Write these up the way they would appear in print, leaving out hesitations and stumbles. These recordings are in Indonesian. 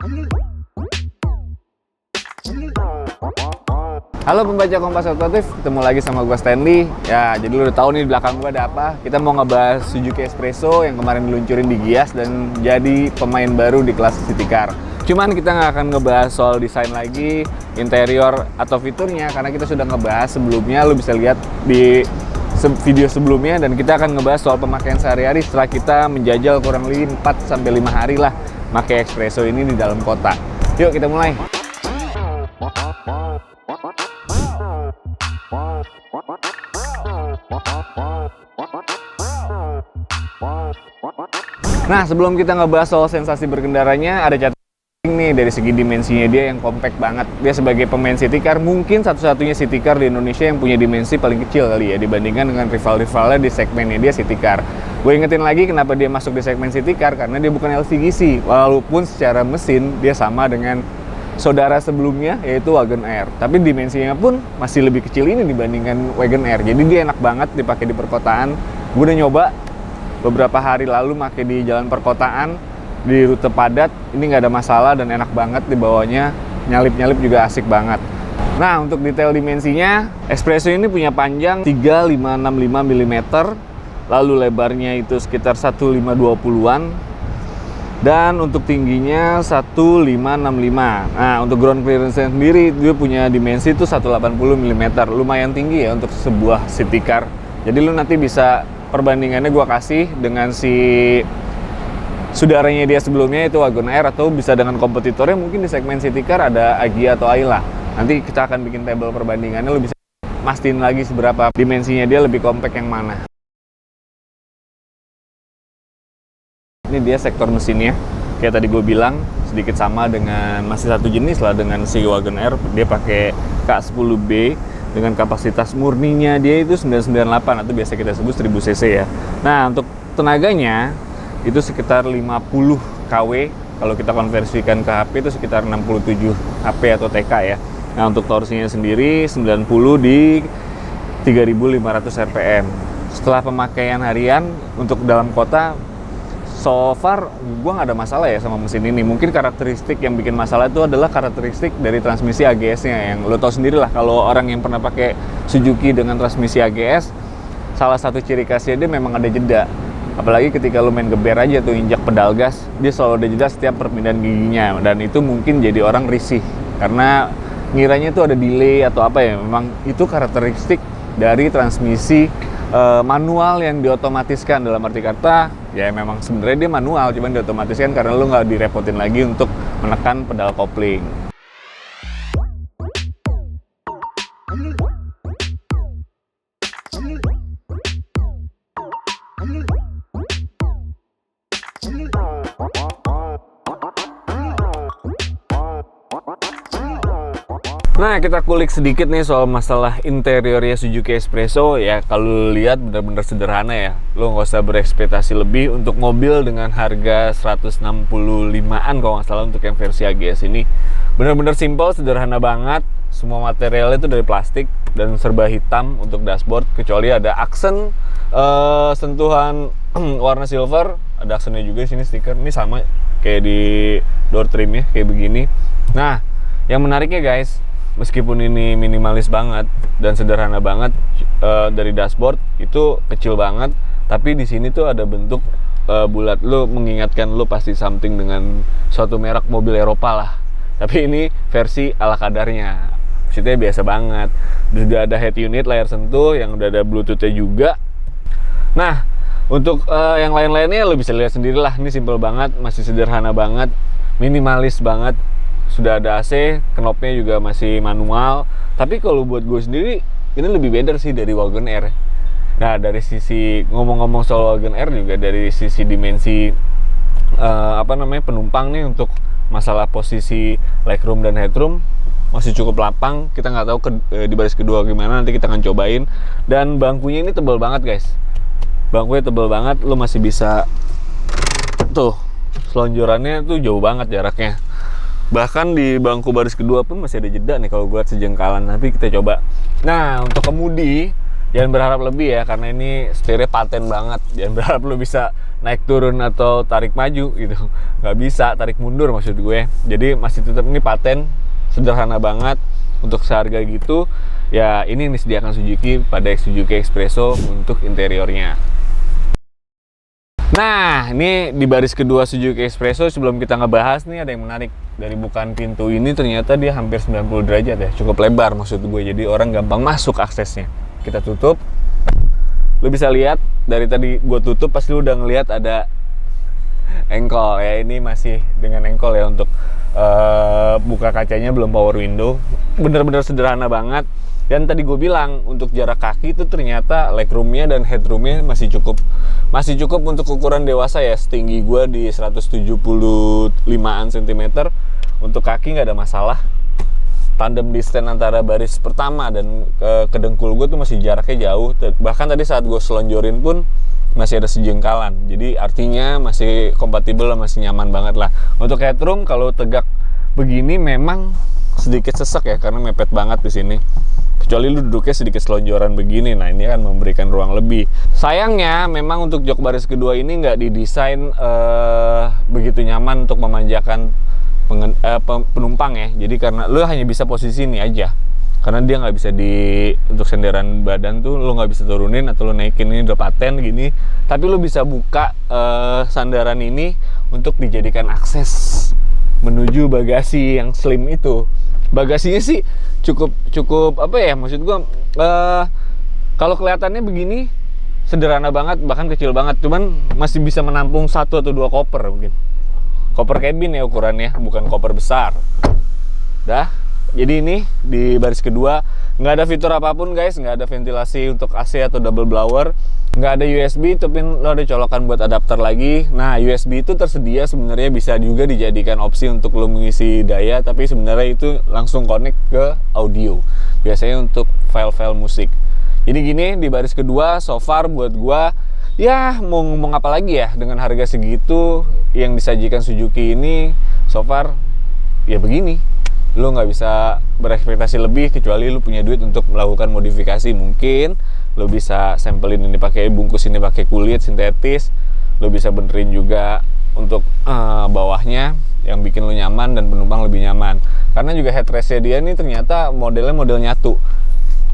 Halo pembaca Kompas Otomotif, ketemu lagi sama gue Stanley. Ya, jadi lu udah tahu nih di belakang gue ada apa. Kita mau ngebahas Suzuki Espresso yang kemarin diluncurin di Gias dan jadi pemain baru di kelas City Car. Cuman kita nggak akan ngebahas soal desain lagi, interior atau fiturnya, karena kita sudah ngebahas sebelumnya. Lu bisa lihat di video sebelumnya, dan kita akan ngebahas soal pemakaian sehari-hari setelah kita menjajal kurang lebih 4-5 hari lah pakai Espresso ini di dalam kota. Yuk kita mulai. Nah, sebelum kita ngebahas soal sensasi berkendaranya, ada catatan nih dari segi dimensinya. Dia yang compact banget. Dia sebagai pemain city car, mungkin satu-satunya city car di Indonesia yang punya dimensi paling kecil kali ya, dibandingkan dengan rival-rivalnya di segmennya dia city car. Gue ingetin lagi kenapa dia masuk di segmen city car, karena dia bukan LCGC, walaupun secara mesin dia sama dengan saudara sebelumnya, yaitu Wagon R. Tapi dimensinya pun masih lebih kecil ini dibandingkan Wagon R. Jadi dia enak banget dipakai di perkotaan. Gue udah nyoba beberapa hari lalu pakai di jalan perkotaan, di rute padat, ini nggak ada masalah dan enak banget dibawanya, nyalip-nyalip juga asik banget. Nah, untuk detail dimensinya, Espresso ini punya panjang 3565 mm, lalu lebarnya itu sekitar 1520-an, dan untuk tingginya 1565. Nah, untuk ground clearance sendiri dia punya dimensi itu 180 mm, lumayan tinggi ya untuk sebuah city car. Jadi lu nanti bisa perbandingannya gue kasih dengan si saudaranya dia sebelumnya itu Wagon R, atau bisa dengan kompetitornya mungkin di segmen city car ada Agya atau Ayla. Nanti kita akan bikin tabel perbandingannya, lu bisa mastiin lagi seberapa dimensinya dia lebih compact yang mana. Ini dia sektor mesinnya, kayak tadi gue bilang sedikit sama dengan, masih satu jenis lah dengan si Wagon R. Dia pakai K10B dengan kapasitas murninya dia itu 998 atau biasa kita sebut 1000 cc ya. Nah, untuk tenaganya itu sekitar 50 kW, kalau kita konversikan ke HP itu sekitar 67 HP atau TK ya. Nah, untuk torsinya sendiri 90 di 3500 rpm. Setelah pemakaian harian untuk dalam kota, so far gue nggak ada masalah ya sama mesin ini. Mungkin karakteristik yang bikin masalah itu adalah karakteristik dari transmisi AGS-nya, yang lo tau sendiri lah kalau orang yang pernah pakai Suzuki dengan transmisi AGS, salah satu ciri khasnya dia memang ada jeda. Apalagi ketika lo main geber aja tuh injak pedal gas, dia selalu ada jeda setiap perpindahan giginya, dan itu mungkin jadi orang risih karena ngiranya tuh ada delay atau apa ya. Memang itu karakteristik dari transmisi manual yang diotomatiskan. Dalam arti kata ya memang sebenarnya dia manual, cuman diotomatiskan karena lu nggak direpotin lagi untuk menekan pedal kopling. Nah, kita kulik sedikit nih soal masalah interiornya Suzuki Espresso. Ya, kalau lihat bener-bener sederhana ya. Lo nggak usah berekspektasi lebih untuk mobil dengan harga 165-an kalau nggak salah untuk yang versi AGS ini. Bener-bener simple, sederhana banget. Semua materialnya itu dari plastik dan serba hitam untuk dashboard, kecuali ada aksen sentuhan warna silver. Ada aksennya juga di sini, stiker. Ini sama kayak di door trimnya, kayak begini. Nah, yang menariknya guys, meskipun ini minimalis banget dan sederhana banget, dari dashboard itu kecil banget, tapi di sini tuh ada bentuk bulat. Lo mengingatkan lo pasti something dengan suatu merek mobil Eropa lah. Tapi ini versi ala kadarnya, maksudnya biasa banget. Sudah ada head unit, layar sentuh, yang udah ada Bluetooth-nya juga. Nah, untuk yang lain-lainnya lo bisa lihat sendiri lah. Ini simple banget, masih sederhana banget, minimalis banget. Sudah ada AC, knopnya juga masih manual. Tapi kalau buat gue sendiri, ini lebih better sih dari Wagon R. Nah, dari sisi ngomong-ngomong soal Wagon R juga, dari sisi dimensi penumpang nih, untuk masalah posisi legroom dan headroom masih cukup lapang. Kita nggak tahu di baris kedua gimana, nanti kita akan cobain. Dan bangkunya ini tebal banget guys. Bangkunya tebal banget, lo masih bisa tuh, selonjorannya tuh jauh banget jaraknya. Bahkan di bangku baris kedua pun masih ada jeda nih kalau gue lihat sejengkalan. Tapi kita coba. Nah, untuk kemudi jangan berharap lebih ya, karena ini setirnya paten banget. Jangan berharap lo bisa naik turun atau tarik maju gitu, nggak bisa tarik mundur maksud gue. Jadi masih tetap ini paten, sederhana banget untuk seharga gitu. Ya ini disediakan Suzuki pada Suzuki Expresso untuk interiornya. Nah, ini di baris kedua Suzuki Expresso. Sebelum kita ngebahas nih, ada yang menarik. Dari bukaan pintu ini ternyata dia hampir 90 derajat ya, cukup lebar maksud gue. Jadi orang gampang masuk aksesnya. Kita tutup. Lu bisa lihat dari tadi gue tutup, pasti lu udah ngelihat ada engkol ya. Ini masih dengan engkol ya untuk buka kacanya, belum power window. Bener-bener sederhana banget. Dan tadi gue bilang untuk jarak kaki itu ternyata legroomnya dan headroomnya masih cukup untuk ukuran dewasa ya. Setinggi gue di 175an cm. Untuk kaki nggak ada masalah. Tandem distance antara baris pertama dan ke dengkul gue tuh masih jaraknya jauh. Bahkan tadi saat gue selonjorin pun masih ada sejengkalan. Jadi artinya masih kompatibel, masih nyaman banget lah. Untuk headroom kalau tegak begini memang sedikit sesek ya, karena mepet banget di sini. Kecuali lu duduknya sedikit selonjoran begini, nah ini akan memberikan ruang lebih. Sayangnya memang untuk jok baris kedua ini nggak didesain begitu nyaman untuk memanjakan penumpang ya. Jadi karena lu hanya bisa posisi ini aja, karena dia nggak bisa untuk senderan badan tuh lu nggak bisa turunin atau lu naikin. Ini udah paten gini, tapi lu bisa buka sandaran ini untuk dijadikan akses menuju bagasi yang slim itu. Bagasinya sih cukup apa ya, maksud gua kalau kelihatannya begini sederhana banget, bahkan kecil banget, cuman masih bisa menampung 1 atau 2 koper mungkin. Koper cabin ya ukurannya, bukan koper besar. Dah, jadi ini di baris kedua nggak ada fitur apapun guys, nggak ada ventilasi untuk AC atau double blower, nggak ada USB, tapi lo ada colokan buat adapter lagi. Nah, USB itu tersedia sebenarnya, bisa juga dijadikan opsi untuk lo mengisi daya, tapi sebenarnya itu langsung connect ke audio, biasanya untuk file-file musik. Jadi gini, di baris kedua so far buat gua ya mau ngomong apa lagi ya, dengan harga segitu yang disajikan Suzuki ini so far ya begini. Lo nggak bisa berekspektasi lebih kecuali lo punya duit untuk melakukan modifikasi. Mungkin lo bisa sampelin ini pakai bungkus, ini pakai kulit sintetis. Lo bisa benerin juga untuk bawahnya yang bikin lo nyaman dan penumpang lebih nyaman. Karena juga headrestnya dia ini ternyata modelnya model nyatu.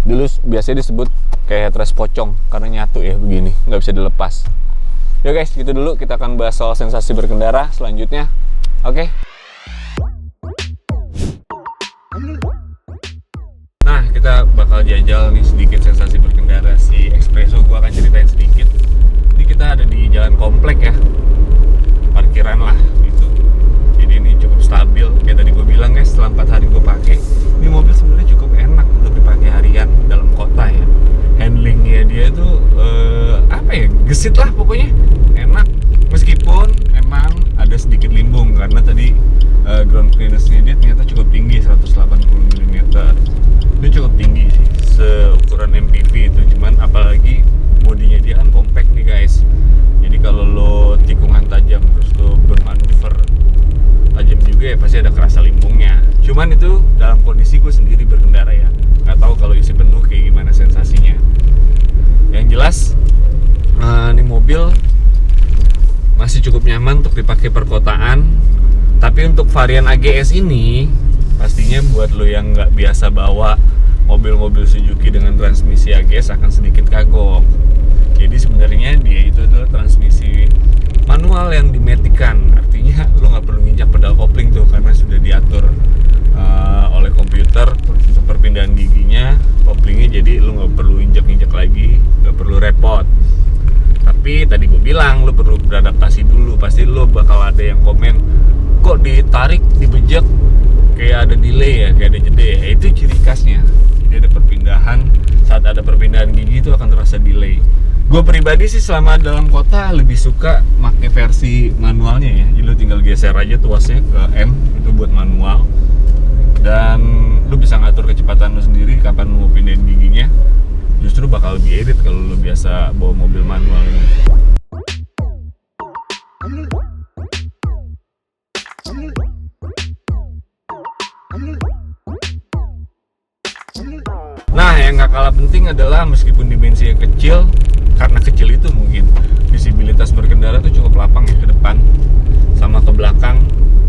Dulu biasanya disebut kayak headrest pocong karena nyatu ya begini, nggak bisa dilepas. Yo guys, gitu dulu, kita akan bahas soal sensasi berkendara selanjutnya. Oke. Nah, kita bakal jajal nih sedikit sensasi berkendara si Expresso. Gua akan ceritain sedikit. Ini kita ada di jalan komplek ya, parkiran lah gitu. Jadi ini cukup stabil. Kayak tadi gue bilang guys, setelah 4 hari gue pakai, ini mobil sebenarnya cukup enak untuk dipakai harian dalam kota ya. Handlingnya dia tuh apa ya, gesit lah pokoknya, enak. Meskipun memang ada sedikit limbung karena tadi ground clearance-nya dia ternyata cukup tinggi, 180 mm. Itu cukup tinggi sih, seukuran MPV itu. Cuman apalagi bodinya dia kan compact nih guys. Jadi kalau lo tikungan tajam terus lo bermanuver tajam juga ya pasti ada kerasa limbungnya. Cuman itu dalam kondisi gue sendiri berkendara ya, nggak tahu kalau isi penuh kayak gimana sensasinya. Yang jelas ini mobil masih cukup nyaman untuk dipakai perkotaan. Tapi untuk varian AGS ini pastinya buat lo yang nggak biasa bawa mobil-mobil Suzuki dengan transmisi AGS akan sedikit kagok. Jadi sebenarnya dia itu adalah transmisi manual yang dimatikan. Artinya lo nggak perlu nginjak pedal kopling tuh, karena sudah diatur oleh komputer untuk perpindahan giginya, koplingnya. Jadi lo nggak perlu injak-injak lagi, nggak perlu repot. Tapi tadi gue bilang lo perlu beradaptasi dulu. Pasti lo bakal ada yang komen, kok ditarik, dibejek kayak ada delay ya, kayak ada jeda ya. Itu ciri khasnya. Jadi ada perpindahan, saat ada perpindahan gigi itu akan terasa delay. Gue pribadi sih selama dalam kota lebih suka pakai versi manualnya ya. Jadi lu tinggal geser aja tuasnya ke M, itu buat manual. Dan lu bisa ngatur kecepatan lu sendiri kapan lu mau pindahin giginya. Justru bakal lebih irit kalau lu biasa bawa mobil manual ini. Nah, yang gak kalah penting adalah meskipun dimensinya kecil, karena kecil itu mungkin visibilitas berkendara tuh cukup lapang ya ke depan sama ke belakang,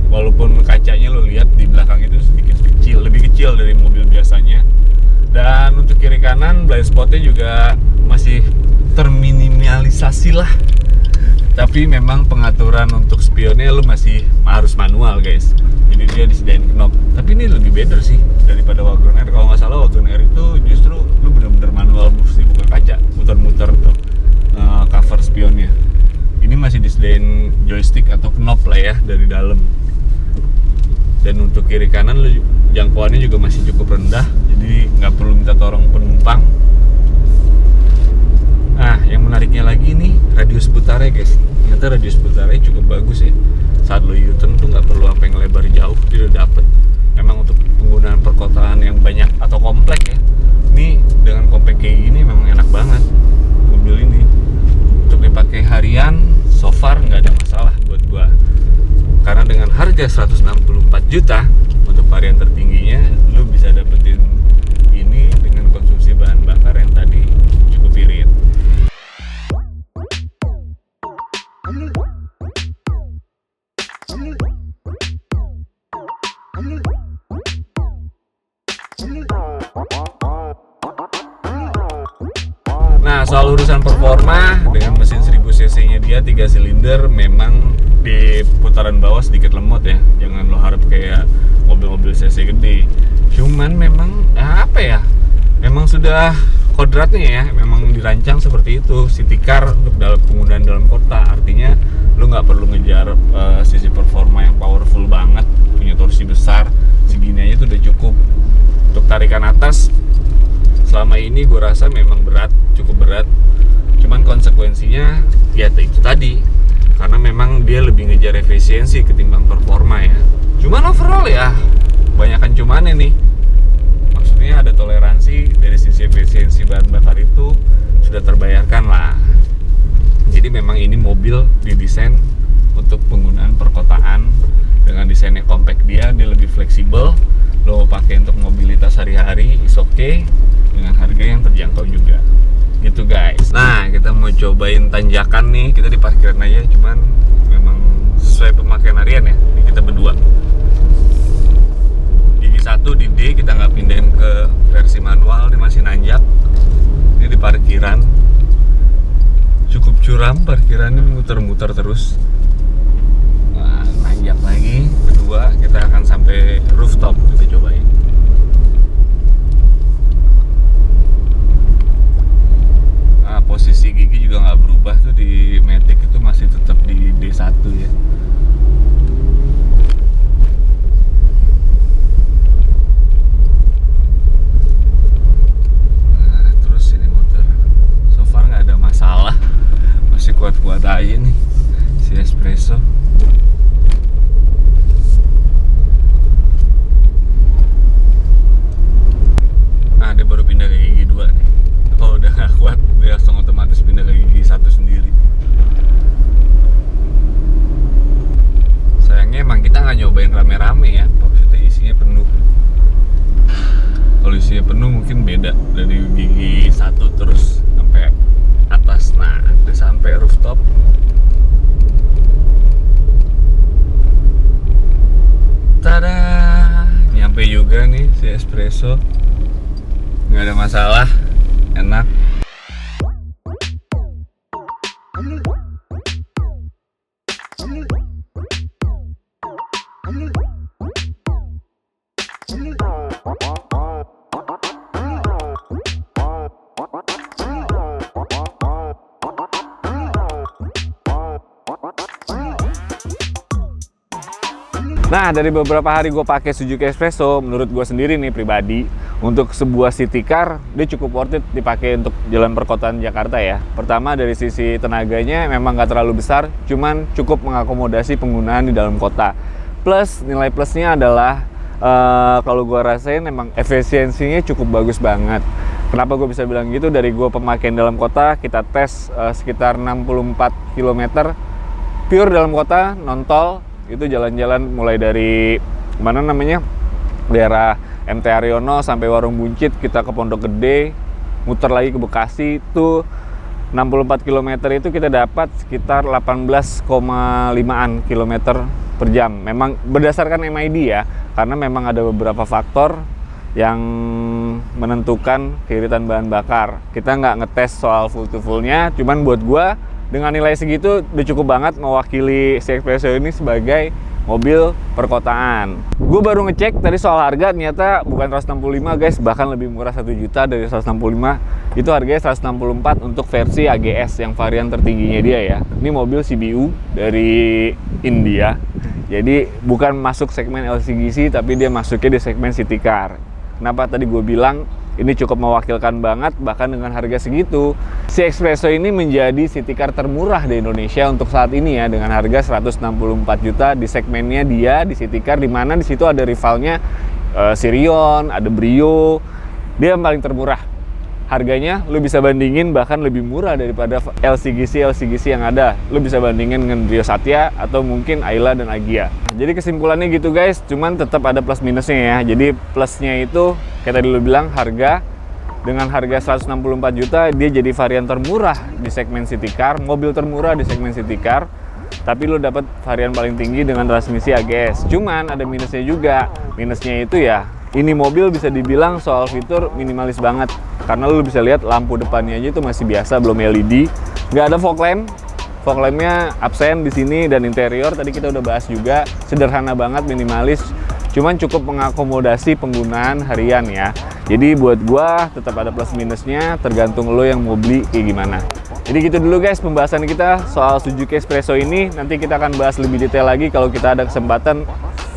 walaupun kacanya lo lihat di belakang itu sedikit kecil, lebih kecil dari mobil biasanya. Dan untuk kiri kanan blind spotnya juga masih terminimalisasi lah, tapi memang pengaturan untuk spionnya lo masih harus manual guys, jadi dia disediain knob. Tapi ini lebih better sih daripada Wagoneer. Kalau nggak salah Wagoneer itu justru lo bener-bener manual, mesti buka kaca, muter-muter untuk cover spionnya. Ini masih disediain joystick atau knob lah ya dari dalam. Dan untuk kiri kanan lo jangkauannya juga masih cukup rendah, jadi nggak perlu minta tolong penumpang. Nah, yang menariknya lagi nih radius putarnya guys. Ternyata radius putarnya cukup bagus ya. Saat lo U-turn tuh nggak perlu sampai ngelebar jauh, dia udah dapet. Memang untuk penggunaan perkotaan yang banyak atau komplek ya, ini dengan komplek kayak gini memang enak banget mobil ini. Untuk dipakai harian, so far nggak ada masalah buat gua. Karena dengan harga 164 juta untuk varian tertingginya, lo bisa dapetin ini dengan konsumsi bahan bakar yang tadi cukup irit. Nah, soal urusan performa, dengan mesin 1000 cc nya dia 3 silinder, memang di putaran bawah sedikit lemot ya. Jangan lo harap kayak mobil-mobil cc gede. Cuman memang apa ya, memang sudah kodratnya ya, memang dirancang seperti itu. City car untuk dalam penggunaan dalam kota, artinya lo nggak perlu ngejar sisi performa yang powerful banget, punya torsi besar. Segini aja tuh udah cukup. Untuk tarikan atas selama ini gue rasa memang berat, cukup berat. Cuman konsekuensinya ya itu tadi, karena memang dia lebih ngejar efisiensi ketimbang performa ya. Cuman overall ya banyakan cuman ini, maksudnya ada toleransi dari sisi efisiensi bahan bakar itu sudah terbayarkan lah. Jadi memang ini mobil didesain untuk penggunaan perkotaan dengan desainnya compact, dia lebih fleksibel. Lo pakai untuk mobilitas sehari-hari is okay, dengan harga yang terjangkau juga gitu guys. Nah, kita mau cobain tanjakan nih, kita di parkiran aja, cuman memang sesuai pemakaian harian ya, ini kita berdua. Gigi 1 di D, kita nggak pindahin ke versi manual, ini masih nanjak. Ini di parkiran cukup curam, parkirannya muter-muter terus. Nah, nanjak lagi, kedua kita akan sampai rooftop, kita cobain. Nah, posisi gigi juga nggak berubah tuh, di Matic itu masih tetap di D1 ya. Nah, terus ini motor so far nggak ada masalah, masih kuat-kuat aja nih si Espresso. Nah, dia baru pindah ke gigi 2 nih. Kalau udah gak kuat, dia langsung otomatis pindah ke gigi 1 sendiri. Sayangnya emang kita nggak nyobain rame-rame ya, maksudnya isinya penuh. Kalau isinya penuh mungkin beda, dari gigi 1 terus sampai atas. Nah, udah sampai rooftop. Tada, nyampe juga nih si Espresso. Nggak ada masalah, enak. Nah, dari beberapa hari gue pakai Suzuki Espresso, menurut gue sendiri nih pribadi, untuk sebuah city car, dia cukup worth it dipakai untuk jalan perkotaan Jakarta ya. Pertama, dari sisi tenaganya memang nggak terlalu besar, cuman cukup mengakomodasi penggunaan di dalam kota. Plus, nilai plusnya adalah, kalau gue rasain memang efisiensinya cukup bagus banget. Kenapa gue bisa bilang gitu? Dari gue pemakaian dalam kota, kita tes sekitar 64 km, pure dalam kota, non-tol. Itu jalan-jalan mulai dari mana namanya, daerah MT Haryono sampai Warung Buncit, kita ke Pondok Gede, muter lagi ke Bekasi, itu 64 km itu kita dapat sekitar 18,5an kilometer per jam. Memang berdasarkan MID ya, karena memang ada beberapa faktor yang menentukan keiritan bahan bakar. Kita nggak ngetes soal full to fullnya, cuman buat gua dengan nilai segitu udah cukup banget mewakili si Espresso ini sebagai mobil perkotaan. Gue baru ngecek tadi soal harga, ternyata bukan 165 guys, bahkan lebih murah 1 juta dari 165. Itu harganya 164 untuk versi AGS yang varian tertingginya dia ya. Ini mobil CBU dari India. Jadi bukan masuk segmen LCGC, tapi dia masuknya di segmen city car. Kenapa tadi gue bilang ini cukup mewakilkan banget, bahkan dengan harga segitu. Si Espresso ini menjadi city car termurah di Indonesia untuk saat ini ya, dengan harga 164 juta di segmennya dia di city car, dimana di situ ada rivalnya Sirion, ada Brio. Dia yang paling termurah. Harganya lu bisa bandingin bahkan lebih murah daripada LCGC yang ada. Lu bisa bandingin dengan Brio Satya atau mungkin Ayla dan Agya. Jadi kesimpulannya gitu guys, cuman tetap ada plus minusnya ya. Jadi plusnya itu kayak tadi lu bilang, harga dengan harga 164 juta dia jadi varian termurah di segmen city car, mobil termurah di segmen city car. Tapi lu dapat varian paling tinggi dengan transmisi AGS. Cuman ada minusnya juga. Minusnya itu ya, ini mobil bisa dibilang soal fitur minimalis banget. Karena lu bisa lihat lampu depannya aja itu masih biasa, belum LED. Nggak ada fog lamp. Fog lampnya absen di sini, dan interior tadi kita udah bahas juga, sederhana banget, minimalis. Cuman cukup mengakomodasi penggunaan harian ya. Jadi buat gua tetap ada plus minusnya, tergantung lo yang mau beli kayak gimana. Jadi gitu dulu guys pembahasan kita soal Suzuki Espresso ini. Nanti kita akan bahas lebih detail lagi kalau kita ada kesempatan.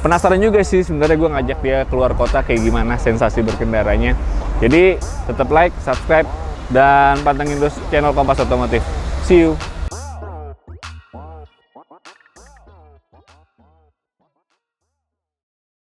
Penasaran juga sih sebenarnya gue ngajak dia keluar kota kayak gimana sensasi berkendaranya. Jadi tetap like, subscribe, dan pantengin terus channel Kompas Otomotif. See you!